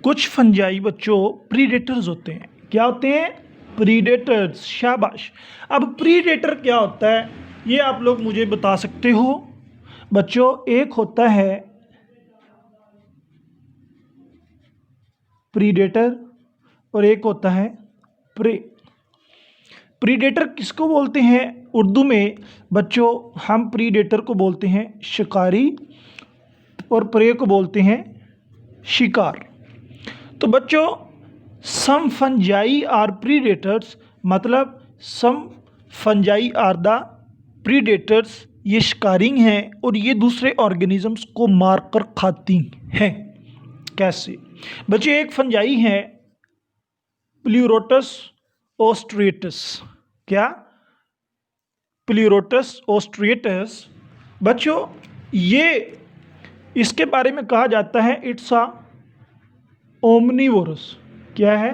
कुछ फंजाई बच्चों प्रीडेटर्स होते हैं। क्या होते हैं? प्रीडेटर्स। शाबाश। अब प्रीडेटर क्या होता है ये आप लोग मुझे बता सकते हो बच्चों? एक होता है प्रीडेटर और एक होता है प्रे। प्रीडेटर किसको बोलते हैं उर्दू में बच्चों? हम प्रीडेटर को बोलते हैं शिकारी और प्रे को बोलते हैं शिकार। तो बच्चों सम फंजाई आर प्रीडेटर्स, मतलब सम फंजाई आर द प्रीडेटर्स, ये शिकारी हैं और ये दूसरे ऑर्गेनिजम्स को मार कर खाती हैं। कैसे बच्चों? एक फंजाई है प्लूरोटस ओस्ट्रिएटस। क्या? प्लूरोटस ओस्ट्रिएटस। बच्चों ये इसके बारे में कहा जाता है इट्स अ ओमनीवोरस। क्या है?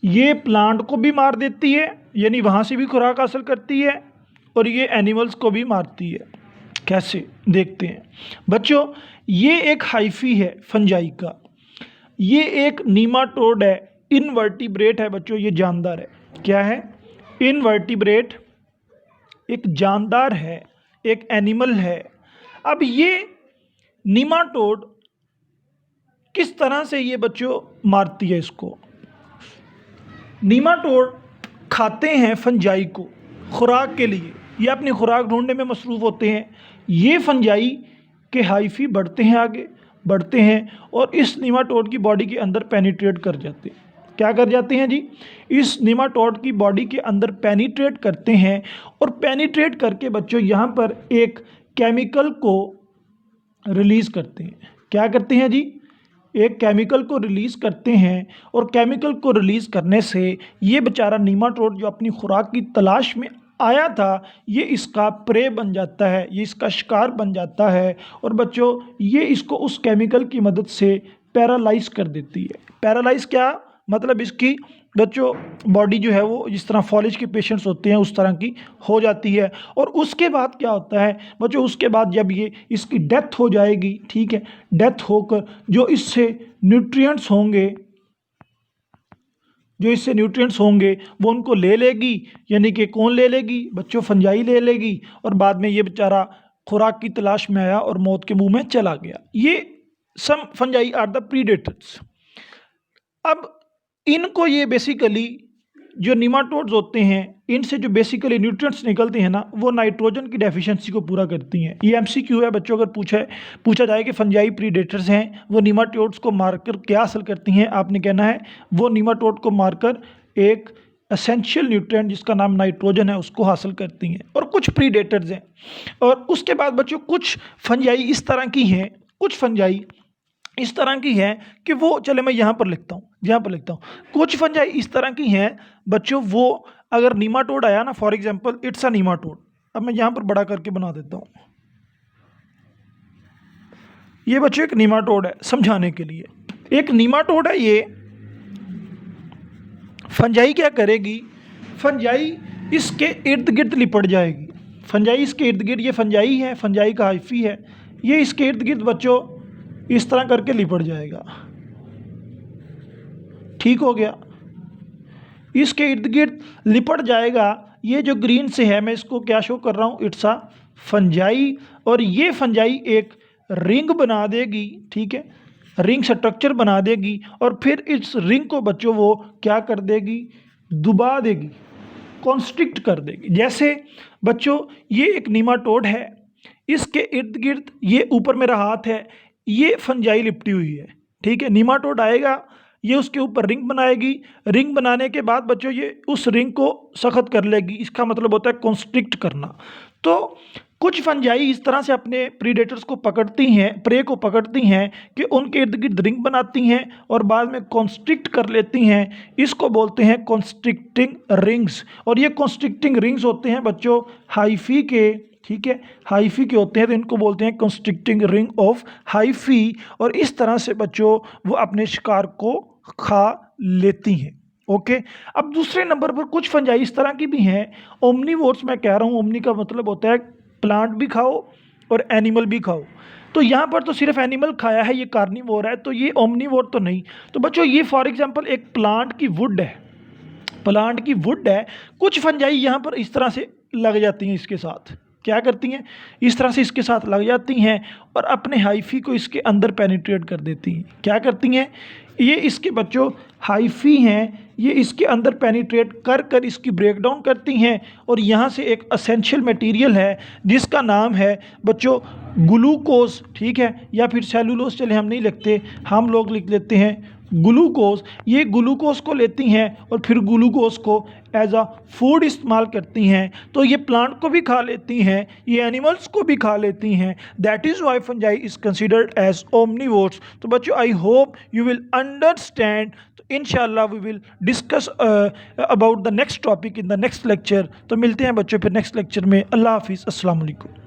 ये प्लांट को भी मार देती है, यानी वहाँ से भी खुराक हासिल करती है, और ये एनिमल्स को भी मारती है। कैसे? देखते हैं बच्चों। ये एक हाइफी है फंजाई का। ये एक नीमाटोड है, इनवर्टिब्रेट है बच्चों, ये जानदार है। क्या है? इनवर्टिब्रेट, एक जानदार है, एक एनिमल है। अब ये नीमाटोड किस तरह से ये बच्चों मारती है इसको? नीमाटोड खाते हैं फंजाई को खुराक के लिए, ये अपनी खुराक ढूंढने में मसरूफ़ होते हैं। ये फंजाई के हाइफी बढ़ते हैं, आगे बढ़ते हैं और इस नीमाटोड की बॉडी के अंदर पेनिट्रेट कर जाते हैं। क्या कर जाते हैं जी? इस नीमाटोड की बॉडी के अंदर पेनिट्रेट करते हैं और पेनिट्रेट करके बच्चों यहाँ पर एक केमिकल को रिलीज़ करते हैं। क्या करते हैं जी? एक केमिकल को रिलीज़ करते हैं और केमिकल को रिलीज़ करने से ये बेचारा नीमाटोड जो अपनी खुराक की तलाश में आया था, ये इसका प्रे बन जाता है, ये इसका शिकार बन जाता है और बच्चों ये इसको उस केमिकल की मदद से पैरालाइज कर देती है। पैरालाइज क्या मतलब? इसकी बच्चों बॉडी जो है वो जिस तरह फॉलिज के पेशेंट्स होते हैं उस तरह की हो जाती है। और उसके बाद क्या होता है बच्चों? उसके बाद जब ये इसकी डेथ हो जाएगी, ठीक है, डेथ होकर जो इससे न्यूट्रिएंट्स होंगे, वो उनको ले लेगी। यानी कि कौन ले लेगी बच्चों? फंजाई ले लेगी। और बाद में ये बेचारा खुराक की तलाश में आया और मौत के मुंह में चला गया। ये सम फंजाई आर द प्रीडेटर्स। अब इनको ये बेसिकली जो नीमाटोड्स होते हैं इनसे जो बेसिकली न्यूट्रिएंट्स निकलते हैं ना, वो नाइट्रोजन की डेफिशिएंसी को पूरा करती हैं। ये एमसीक्यू है बच्चों, अगर पूछा जाए कि फंजाई प्रीडेटर्स हैं वो नीमाटोड्स को मारकर क्या हासिल करती हैं, आपने कहना है वो नीमाटोड को मारकर एक एसेंशियल न्यूट्रिएंट जिसका नाम नाइट्रोजन है उसको हासिल करती हैं। और कुछ प्रीडेटर्स हैं। और उसके बाद बच्चों कुछ फंजाई इस तरह की हैं, कि वो, चले मैं यहाँ पर लिखता हूँ, कुछ फंजाई इस तरह की हैं बच्चों, वो अगर नीमाटोड आया ना, for example it's a nematode. अब मैं यहाँ पर बड़ा करके बना देता हूँ। ये बच्चों एक नीमाटोड है, समझाने के लिए एक नीमाटोड है। ये फंजाई क्या करेगी? फंजाई इसके इर्द गिर्द लिपट जाएगी। फंजाई इसके इर्द गिर्द, ये फंजाई है, फंजाई का हाइफी है, ये इसके इर्द गिर्द बच्चों इस तरह करके लिपट जाएगा। ठीक हो गया? इसके इर्द गिर्द लिपट जाएगा। ये जो ग्रीन से है, मैं इसको क्या शो कर रहा हूँ? It's a fungi. और ये फंजाई एक रिंग बना देगी, ठीक है, रिंग स्ट्रक्चर बना देगी और फिर इस रिंग को बच्चों वो क्या कर देगी? दबा देगी, कॉन्स्ट्रिक्ट कर देगी। जैसे बच्चों ये एक नीमाटोड है, इसके इर्द गिर्द ये ऊपर मेरा हाथ है, ये फंजाई लिपटी हुई है, ठीक है। नीमाटोड आएगा, ये उसके ऊपर रिंग बनाएगी। रिंग बनाने के बाद बच्चों ये उस रिंग को सख्त कर लेगी। इसका मतलब होता है कॉन्स्ट्रिक्ट करना। तो कुछ फंजाई इस तरह से अपने प्रीडेटर्स को पकड़ती हैं, प्रे को पकड़ती हैं कि उनके इर्द गिर्द रिंग बनाती हैं और बाद में कॉन्स्ट्रिक्ट कर लेती हैं। इसको बोलते हैं कॉन्स्ट्रिक्टिंग रिंग्स। और ये कॉन्स्ट्रिक्टिंग रिंग्स होते हैं बच्चों हाइफी के, ठीक है, हाइफी के होते हैं, तो इनको बोलते हैं कॉन्स्ट्रिक्टिंग रिंग ऑफ हाइफी। और इस तरह से बच्चों वो अपने शिकार को खा लेती हैं। ओके। अब दूसरे नंबर पर कुछ फंजाई इस तरह की भी हैं, ओमनीवोर्स मैं कह रहा हूँ। ओमनी का मतलब होता है प्लांट भी खाओ और एनिमल भी खाओ। तो यहाँ पर तो सिर्फ एनिमल खाया है, ये कार्निवोर है, तो ये ओमनीवोर तो नहीं। तो बच्चों ये फॉर एग्जांपल एक प्लांट की वुड है, प्लांट की वुड है, कुछ फंजाई यहाँ पर इस तरह से लग जाती हैं, इसके साथ क्या करती हैं, इस तरह से इसके साथ लग जाती हैं और अपने हाइफी को इसके अंदर पेनिट्रेट कर देती हैं। क्या करती हैं, ये इसके बच्चों हाइफी हैं, ये इसके अंदर पेनिट्रेट कर कर इसकी ब्रेकडाउन करती हैं और यहाँ से एक असेंशियल मटेरियल है जिसका नाम है बच्चों ग्लूकोज, ठीक है, या फिर सेलुलोज, चले हम नहीं लिखते, हम लोग लिख लेते हैं ग्लूकोज। ये ग्लूकोज को लेती हैं और फिर ग्लूकोज को एज अ फूड इस्तेमाल करती हैं। तो ये प्लांट को भी खा लेती हैं, ये एनिमल्स को भी खा लेती हैं। That is why fungi is considered as omnivores. तो बच्चों I hope you will understand. तो इंशाल्लाह we will discuss about the next topic in the next lecture. तो मिलते हैं बच्चों फिर नेक्स्ट लेक्चर में। अल्लाह हाफिज़, अस्सलाम वालेकुम।